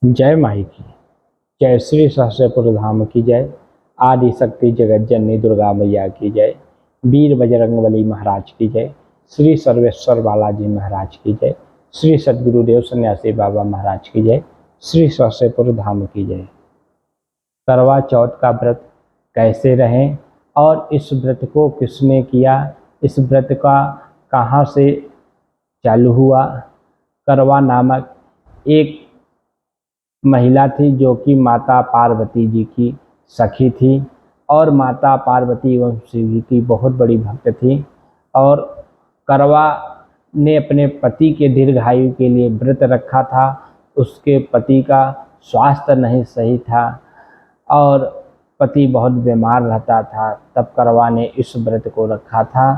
जय माई की। जय श्री सहस्रपुर धाम की जय। आदि शक्ति जगत जननी दुर्गा मैया की जय। वीर बजरंगबली महाराज की जय। श्री सर्वेश्वर बालाजी महाराज की जय। श्री सद्गुरुदेव सन्यासी बाबा महाराज की जय। श्री सहस्रपुर धाम की जय। करवा चौथ का व्रत कैसे रहें और इस व्रत को किसने किया, इस व्रत का कहाँ से चालू हुआ। करवा नामक एक महिला थी जो कि माता पार्वती जी की सखी थी और माता पार्वती एवं शिव जी की बहुत बड़ी भक्त थी। और करवा ने अपने पति के दीर्घायु के लिए व्रत रखा था। उसके पति का स्वास्थ्य नहीं सही था और पति बहुत बीमार रहता था, तब करवा ने इस व्रत को रखा था।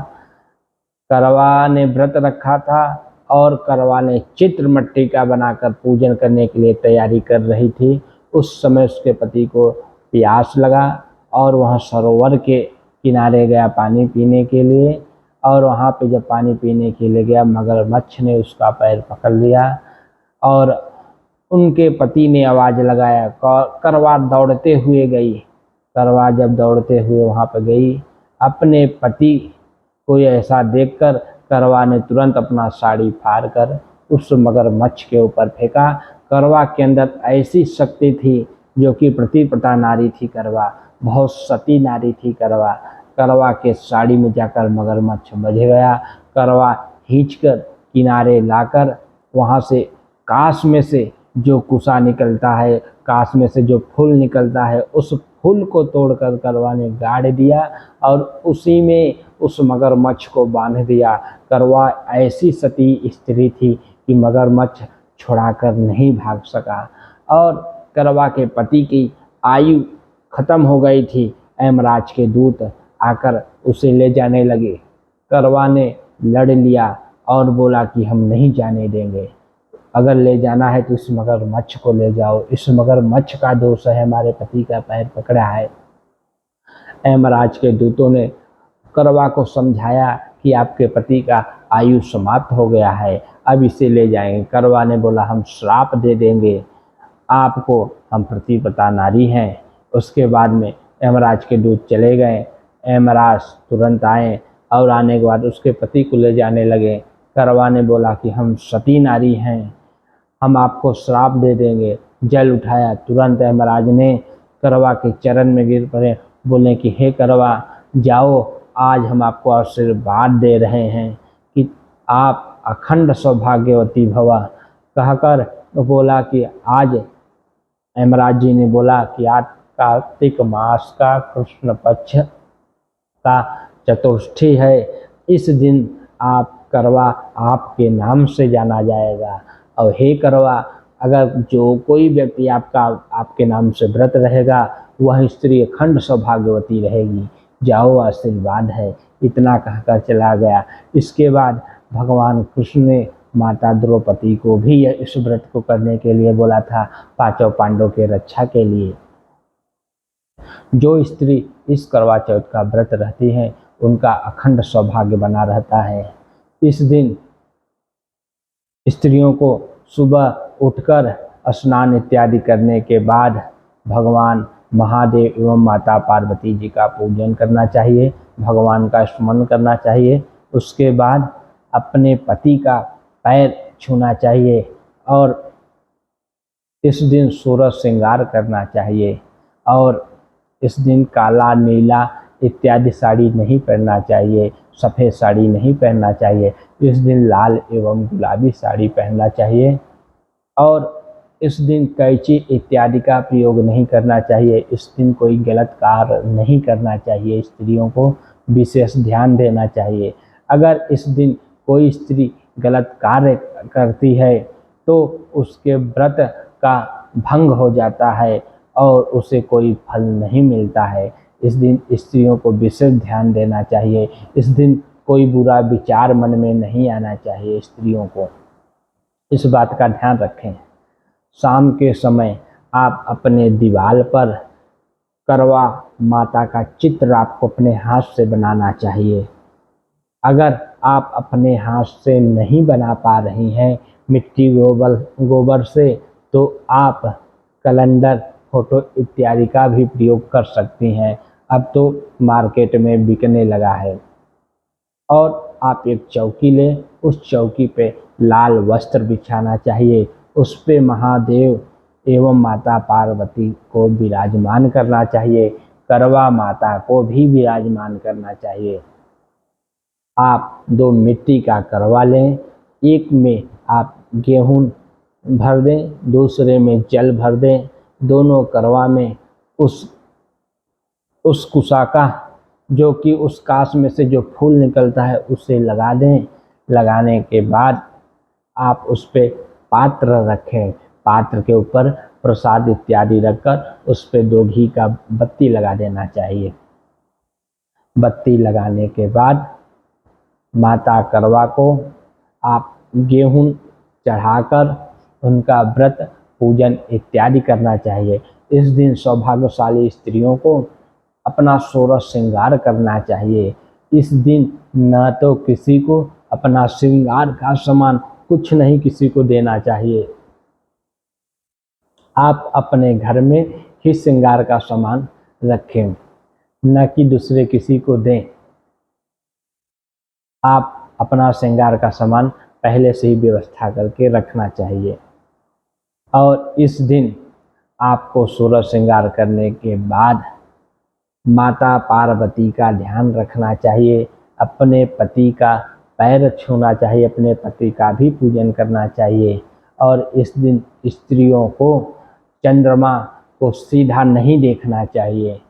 करवा ने व्रत रखा था और करवा ने चित्र मट्टी का बनाकर पूजन करने के लिए तैयारी कर रही थी। उस समय उसके पति को प्यास लगा और वह सरोवर के किनारे गया पानी पीने के लिए। और वहाँ पे जब पानी पीने के लिए गया, मगरमच्छ ने उसका पैर पकड़ लिया और उनके पति ने आवाज़ लगाया। करवा दौड़ते हुए गई। करवा जब दौड़ते हुए वहाँ पर गई, अपने पति को ऐसा देखकर करवा ने तुरंत अपना साड़ी फाड़ कर उस मगरमच्छ के ऊपर फेंका। करवा के अंदर ऐसी शक्ति थी जो कि प्रतिपटा नारी थी। करवा बहुत सती नारी थी। करवा के साड़ी में जाकर मगरमच्छ बच गया। करवा खींचकर किनारे लाकर वहाँ से काश में से जो कुसा निकलता है, काश में से जो फूल निकलता है, उस फूल को तोड़कर करवा ने गाड़ दिया और उसी में उस मगरमच्छ को बांध दिया। करवा ऐसी सती स्त्री थी कि मगरमच्छ छुड़ाकर नहीं भाग सका और करवा के पति की आयु खत्म हो गई थी। यमराज के दूत आकर उसे ले जाने लगे। करवा ने लड़ लिया और बोला कि हम नहीं जाने देंगे, अगर ले जाना है तो इस मगरमच्छ को ले जाओ, इस मगरमच्छ का दोष है, हमारे पति का पैर पकड़ा है। यमराज के दूतों ने करवा को समझाया कि आपके पति का आयु समाप्त हो गया है, अब इसे ले जाएंगे। करवा ने बोला हम श्राप दे देंगे आपको, हम प्रतिपता नारी हैं। उसके बाद में यमराज के दूत चले गए। यमराज तुरंत आए और आने के बाद उसके पति को ले जाने लगे। करवा ने बोला कि हम सती नारी हैं, हम आपको श्राप दे देंगे। जल उठाया, तुरंत यमराज ने करवा के चरण में गिर पड़े, बोले कि हे करवा जाओ, आज हम आपको आशीर्वाद दे रहे हैं कि आप अखंड सौभाग्यवती भवा। कहकर बोला कि आज यमराज जी ने बोला कि आज कार्तिक मास का कृष्ण पक्ष का चतुर्थी है, इस दिन आप करवा आपके नाम से जाना जाएगा। और हे करवा, अगर जो कोई व्यक्ति आपके नाम से व्रत रहेगा वह स्त्री अखंड सौभाग्यवती रहेगी, जाओ आशीर्वाद है। इतना कहकर चला गया। इसके बाद भगवान कृष्ण ने माता द्रौपदी को भी इस व्रत को करने के लिए बोला था, पांचों पांडवों के रक्षा के लिए। जो स्त्री इस करवा चौथ का व्रत रहती है उनका अखंड सौभाग्य बना रहता है। इस दिन स्त्रियों को सुबह उठकर स्नान इत्यादि करने के बाद भगवान महादेव एवं माता पार्वती जी का पूजन करना चाहिए, भगवान का स्मरण करना चाहिए। उसके बाद अपने पति का पैर छूना चाहिए और इस दिन सूरज श्रृंगार करना चाहिए और इस दिन काला नीला इत्यादि साड़ी नहीं पहनना चाहिए, सफ़ेद साड़ी नहीं पहनना चाहिए। इस दिन लाल एवं गुलाबी साड़ी पहनना चाहिए और इस दिन कैंची इत्यादि का प्रयोग नहीं करना चाहिए। इस दिन कोई गलत कार्य नहीं करना चाहिए। स्त्रियों को विशेष ध्यान देना चाहिए। अगर इस दिन कोई स्त्री गलत कार्य करती है तो उसके व्रत का भंग हो जाता है और उसे कोई फल नहीं मिलता है। इस दिन स्त्रियों को विशेष ध्यान देना चाहिए। इस दिन कोई बुरा विचार मन में नहीं आना चाहिए। स्त्रियों को इस बात का ध्यान रखें। शाम के समय आप अपने दीवार पर करवा माता का चित्र आपको अपने हाथ से बनाना चाहिए। अगर आप अपने हाथ से नहीं बना पा रही हैं, मिट्टी गोबर से, तो आप कैलेंडर, फोटो इत्यादि का भी प्रयोग कर सकती हैं। अब तो मार्केट में बिकने लगा है। और आप एक चौकी लें, उस चौकी पे लाल वस्त्र बिछाना चाहिए, उस पे महादेव एवं माता पार्वती को विराजमान करना चाहिए, करवा माता को भी विराजमान करना चाहिए। आप 2 मिट्टी का करवा लें, एक में आप गेहूं भर दें, दूसरे में जल भर दें। दोनों करवा में उस कुसा का, जो कि उस काश में से जो फूल निकलता है, उसे लगा दें। लगाने के बाद आप उस पे पात्र रखें, पात्र के ऊपर प्रसाद इत्यादि रखकर उस पे 2 घी का बत्ती लगा देना चाहिए। बत्ती लगाने के बाद माता करवा को आप गेहूं चढ़ाकर उनका व्रत, पूजन इत्यादि करना चाहिए। इस दिन सौभाग्यशाली स्त्रियों को अपना षोडश श्रृंगार करना चाहिए। इस दिन न तो किसी को अपना श्रृंगार का सामान कुछ नहीं किसी को देना चाहिए। आप अपने घर में ही श्रृंगार का सामान रखें, न कि दूसरे किसी को दें। आप अपना श्रृंगार का सामान पहले से ही व्यवस्था करके रखना चाहिए। और इस दिन आपको षोडश श्रृंगार करने के बाद माता पार्वती का ध्यान रखना चाहिए, अपने पति का पैर छूना चाहिए, अपने पति का भी पूजन करना चाहिए। और इस दिन स्त्रियों को चंद्रमा को सीधा नहीं देखना चाहिए,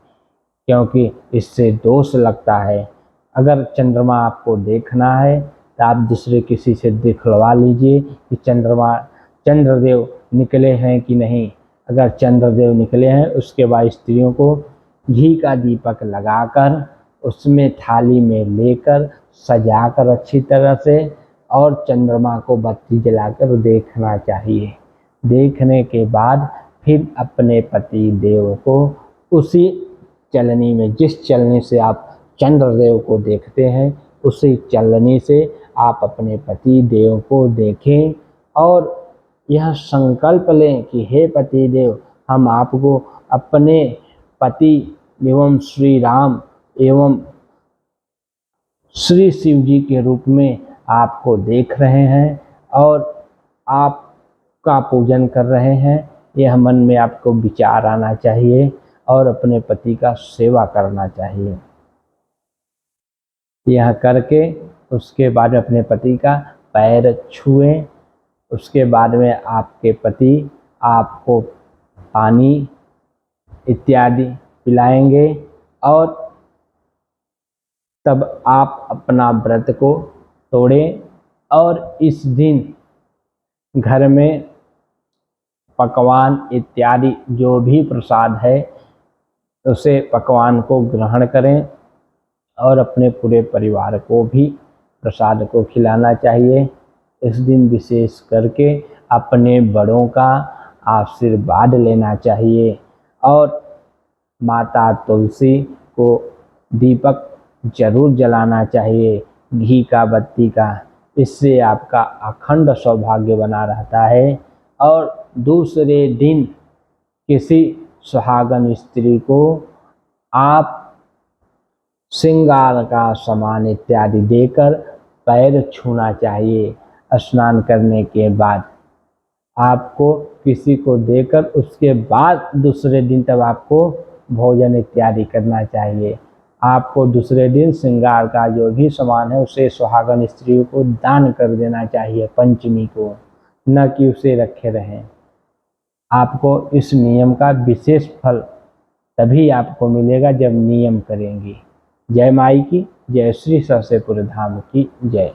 क्योंकि इससे दोष लगता है। अगर चंद्रमा आपको देखना है तो आप दूसरे किसी से दिखलवा लीजिए कि चंद्रदेव निकले हैं कि नहीं। अगर चंद्रदेव निकले हैं, उसके बाद स्त्रियों को घी का दीपक लगाकर उसमें थाली में लेकर सजाकर अच्छी तरह से और चंद्रमा को बत्ती जलाकर देखना चाहिए। देखने के बाद फिर अपने पति देव को उसी चलनी में, जिस चलनी से आप चंद्रदेव को देखते हैं, उसी चलनी से आप अपने पति देव को देखें और यह संकल्प लें कि हे पति देव, हम आपको अपने पति एवं श्री राम एवं श्री शिव जी के रूप में आपको देख रहे हैं और आपका पूजन कर रहे हैं। यह मन में आपको विचार आना चाहिए और अपने पति का सेवा करना चाहिए। यह करके उसके बाद अपने पति का पैर छुएं। उसके बाद में आपके पति आपको पानी इत्यादि पिलाएंगे और तब आप अपना व्रत को तोड़ें। और इस दिन घर में पकवान इत्यादि जो भी प्रसाद है, उसे पकवान को ग्रहण करें और अपने पूरे परिवार को भी प्रसाद को खिलाना चाहिए। इस दिन विशेष करके अपने बड़ों का आशीर्वाद लेना चाहिए और माता तुलसी को दीपक जरूर जलाना चाहिए, घी का, बत्ती का। इससे आपका अखंड सौभाग्य बना रहता है। और दूसरे दिन किसी सुहागन स्त्री को आप श्रृंगार का सामान इत्यादि देकर पैर छूना चाहिए। स्नान करने के बाद आपको किसी को देकर उसके बाद दूसरे दिन तब आपको भोजन इत्यादि करना चाहिए। आपको दूसरे दिन श्रृंगार का जो भी सामान है उसे सुहागन स्त्रियों को दान कर देना चाहिए पंचमी को, न कि उसे रखे रहें। आपको इस नियम का विशेष फल तभी आपको मिलेगा जब नियम करेंगी। जय माई की, जय श्री सरसेपुर धाम की जय।